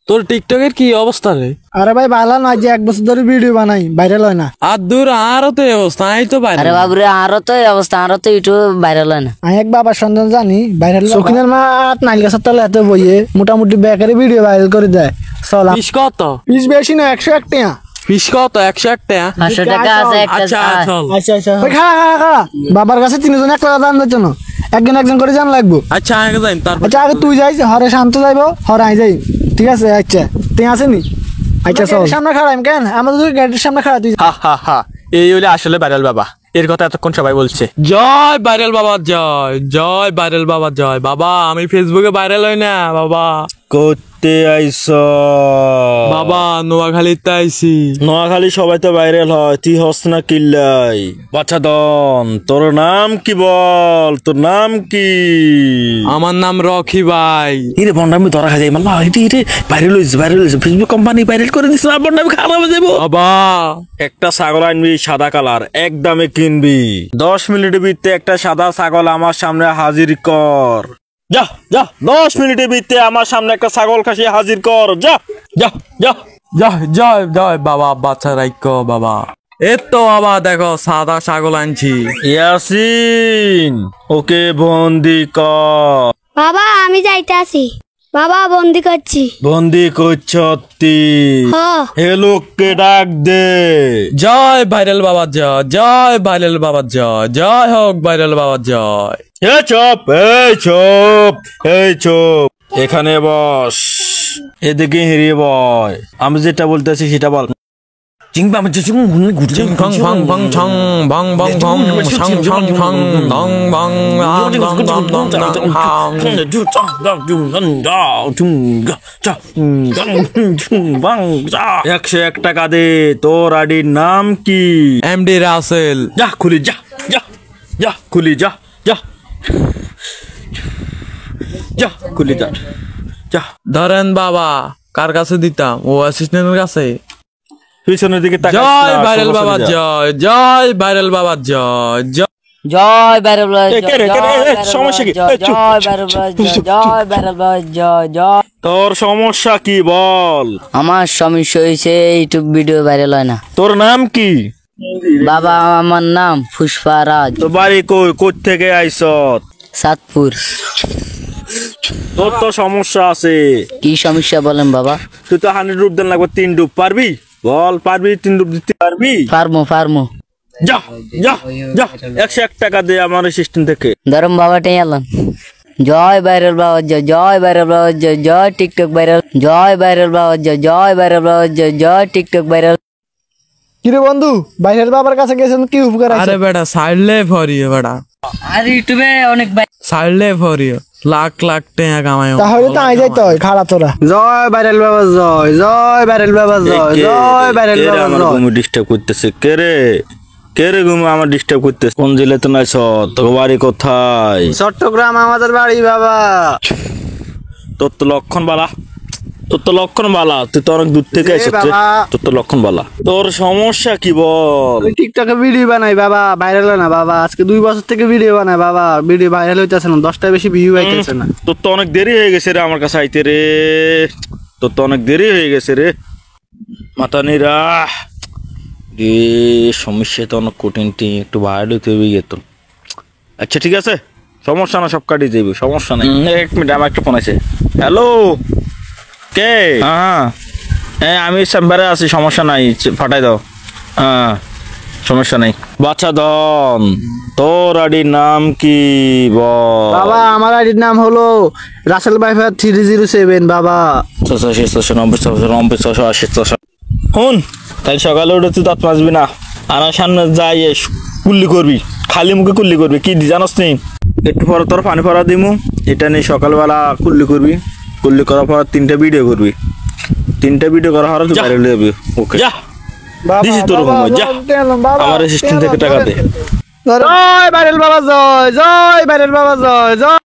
তোর টিকটকের কি অবস্থা রে? আরে ভাই ভালো না, যে 1 বছর ধরে ভিডিও বানাই, ভাইরাল হয় না। আর দূর আরো তো এই অবস্থা, এই তো ভাইরাল। আরে বাবুরে আরো তো এই অবস্থা, আরো তো ইউটিউব ভাইরাল হয় না। আমি এক বাবার সন্তান জানি, ভাইরাল সখিনের মা নাইল গাছের তলে এত বইয়ে মোটামুটি বেকারি ভিডিও ভাইরাল করে দেয়। চল ফিস কত? ফিস বেশি না, 101 টাকা। ফিস কত? 101 টাকা। 500 টাকা আছে একটা। আচ্ছা চল। আচ্ছা ওই খা বাবার কাছে 3 জন 1 টাকা দান দিচ্ছ না, একজন করে জান লাগবো। আচ্ছা আগে যাই তারপর। আচ্ছা আগে তুই যাইস, হরে শান্ত যাইবো, হরে আই যাই, ঠিক আছে? আচ্ছা তুই আসেনি? আচ্ছা চল সামনে খাড়াইম কেন, আমাদের গেটের সামনে খাড়া তুই। হা এই হলে আসলে ভাইরাল বাবা, এর কথা এতক্ষণ সবাই বলছে। জয় ভাইরাল বাবা, জয় জয় ভাইরাল বাবা, জয় বাবা। আমি ফেসবুকে ভাইরাল হই না বাবা। করতে আইস বাবা নোয়াখালীতে আইছি। নোয়াখালী সবাই তো ভাইরাল হয়, তুই হস না কিল্লাই? বাচ্চা দন, তোর নাম কি বল? তোর নাম কি? আমার নাম রকি ভাই। ইরে বন্ডামি ধরা খাই যাই মাল্লা, ইরে ভাইরাল হয়েছে ফেসবুক কোম্পানি ভাইরাল করে দিচ্ছে না, বন্ডামি খারাপ হয়ে যাবো। বাবা একটা ছাগল আনবি সাদা কালার, একদমে কিনবি। 10 মিনিটের ভিতরে একটা সাদা ছাগল আমার সামনে হাজির কর। যা 10 মিনিটের ভিতরে আমার সামনে একটা ছাগল খাসি হাজির কর। যা জয় জয় জয় বাবা, বাচ্চা রাইক বাবা। এই তো বাবা দেখো সাদা ছাগল আনছি। ইয়াসিন ওকে বন্দি কর। বাবা আমি যাইতে আছি, বাবা বন্দি করছি। বন্দি করছতি? হে লোককে ডাক দে। জয় ভাইরাল বাবা, জয় জয় ভাইরাল বাবা, জয় জয় হোক ভাইরাল বাবা, জয়। এই চুপ এখানে বস, এদিকে হেরিয়ে বয়। আমি যেটা বলতেছি সেটা বল। একশো 1 টাকা দে। তোর আইডির নাম কি? এমডি রাসেল। যা খুলি, যা খুলি, যা খুলি, যা। ধরেন বাবা, কার কাছে দিতাম? ও অ্যাসিস্ট্যান্টের কাছে। পিছনের দিকে জয় ভাইরাল বাবা, জয় জয় ভাইরাল বাবা, জয় জয় জয় ভাইরাল বাবা, সমস্যা কি? জয় ভাইরাল বাবা, জয় ভাইরাল বাবা, জয় জয়। তোর সমস্যা কি বল? আমার সমস্যা হয়েছে ইউটিউব ভিডিও ভাইরাল হয় না। তোর নাম কি? বাবা আমার নাম পুষ্পারাজ। তোর বাড়ি কই থেকে আইছত? সাতপুর। তোর তো সমস্যা আছে। কি সমস্যা বলেন বাবা? তুই তো 100 ডুব দেন লাগবে, 3 ডুব পারবি? বল পারবি? 3 ডুব দিতে পারবি? পারমো। যা 101 টাকা দে আমার অ্যাসিস্ট্যান্ট থেকে। ধরম বাবা টেন এলাম। জয় ভাইরাল বাবা, জয় ভাইরাল বাবা, জয় টিকটক ভাইরাল, জয় ভাইরাল বাবা, জয় ভাইরাল বাবা, জয় টিকটক ভাইরাল। কিরে বন্ধু, ভাইরাল বাবার কাছে গেছেন, কি উপকার আছে? আরে বেটা সাইডলে ফরিও বেটা, আর ইউটিউবে অনেক সাইডলে ফরিও লাখ লাখ টাকা কামাই। তাহলে তো আই যাইতে হয় খারাপ তোরা। জয় ভাইরাল বাবা, জয় ভাইরাল বাবা, জয় ভাইরাল বাবা। আমার ঘুম ডিস্টার্ব করতেছে। কে রে ঘুম আমার ডিস্টার্ব করতেছে? কোন জেলে তো নাই? তোর বাড়ি কোথায়? চট্টগ্রাম আমাদের বাড়ি বাবা। তোর তো লক্ষণ বালা, তুই তো অনেক দূর থেকে এসেছিস। তোর তো লক্ষণ বালা। তোর সমস্যা কি বল? টিকটকে ভিডিও বানাই বাবা, ভাইরাল হয় না বাবা। আজকে 2 বছর থেকে ভিডিও বানাই বাবা, ভিডিও ভাইরাল হইতেছে না, 10টা বেশি ভিউ আইতেছে না। তোর তো অনেক দেরি হয়ে গেছে রে আমার কাছে আইতে রে। মাথা নিরা রে, সমস্যা তো অনেক কঠিন, একটু ভাইরাল হইতে হবে গিয়ে তো। আচ্ছা ঠিক আছে, সমস্যা না, সব কাটিয়ে যাইবে, সমস্যা নাই। 1 মিনিট, আমার একটা ফোন আছে। হ্যালো কে? হ্যাঁ আমি চেম্বারে আছি, সমস্যা নাই, ফাটাই দাও। সমস্যা নাই। বাচ্চা দন, তোর আইডির নাম কি বল? বাবা আমার আইডির নাম হলো রাসেল ভাইফার 307 বাবা। 86 হুন, তাই সকালে উঠে তুই দাঁত মাজবি না, আমার সামনে যাই কুল্লি করবি, খালি মুখে কুল্লি করবি। কি জানাস নি? একটু পরে তোর পানি পরা দিমু, এটা নিয়ে সকালবেলা কুল্লি করবি। কুল্লি করার পর 3টা ভিডিও করবি। 3টা ভিডিও করার পর তুই বাইরে যাবি। ওকে যা, দিছি তোর ঘুম। যা আমার অ্যাসিস্ট্যান্ট থেকে টাকা দে। জয় ভাইরাল বাবা, জয় ভাইরাল বাবা, জয়।